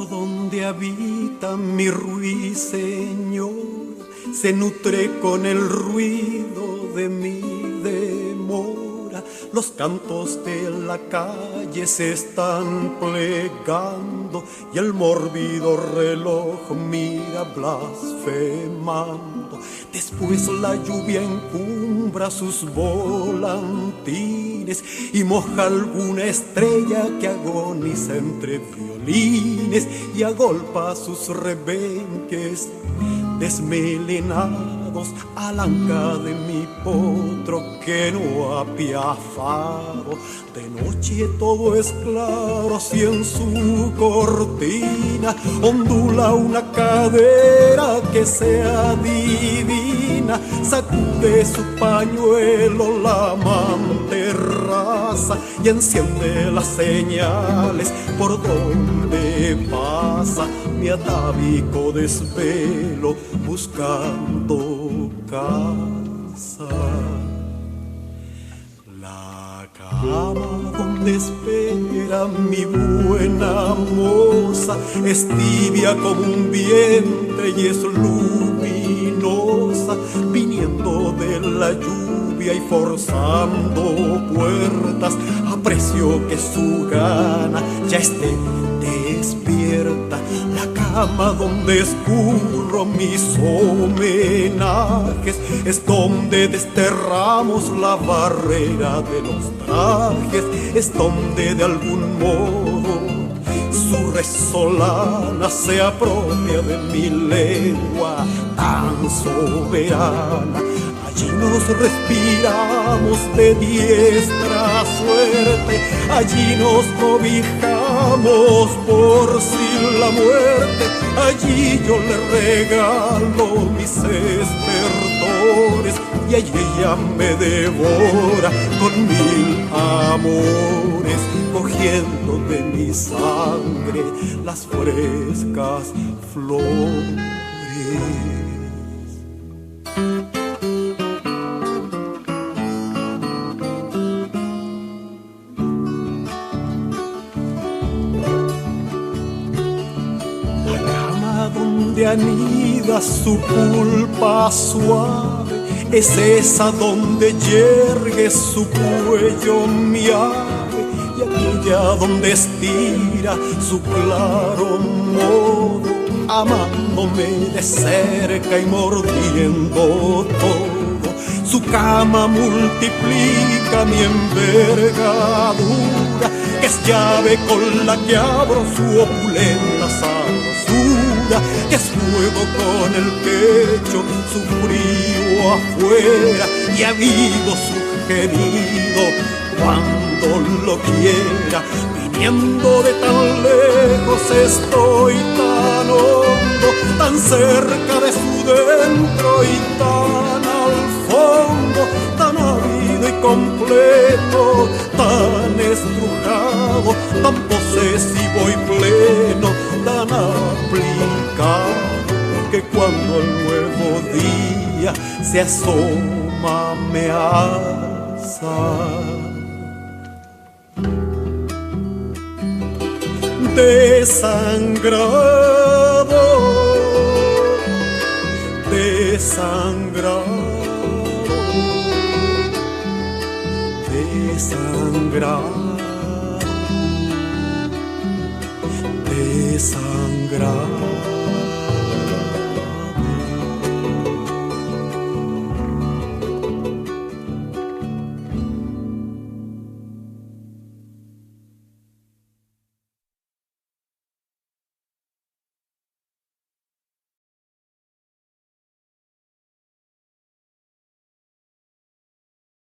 donde habita mi ruiseñor se nutre con el ruido de mi demora. Los cantos de la calle se están plegando y el mórbido reloj mira blasfemando. Después la lluvia encumbra sus volantines y moja alguna estrella que agoniza entre violines y agolpa sus rebenques desmelenados a la anca de mi potro que no ha piafado. De noche todo es claro, si en su cortina ondula una cadera que sea divina. Sacude su pañuelo la amante raza y enciende las señales por donde pasa mi atávico desvelo buscando casa. La cama donde espera mi buena moza es tibia como un vientre y es luminosa, viniendo de la lluvia y forzando puertas. Aprecio que su gana ya esté despierta. La cama donde escurro mis homenajes es donde desterramos la barrera de los trajes, es donde de algún modo su resolana se apropia de mi lengua tan soberana. Allí nos respiramos de diestra suerte, allí nos cobijamos por si la muerte, allí yo le regalo mis estertores y allí ella me devora con 1000 amores, cogiendo de mi sangre las frescas flores. Donde anida su culpa suave es esa donde yergue su cuello mi ave, y aquella donde estira su claro modo, amándome de cerca y mordiendo todo. Su cama multiplica mi envergadura, que es llave con la que abro su opulenta sabrosura, que es fuego con el pecho, su frío afuera y avivo su gemido cuando lo quiera. Viniendo de tan lejos estoy tan hondo, tan cerca de su dentro y tan al fondo, tan ávido y completo, tan estrujado, tan posesivo y pleno, tan aplicado, que cuando el nuevo día se asoma me alza. Desangrado, desangrado, desangrado, desangrado.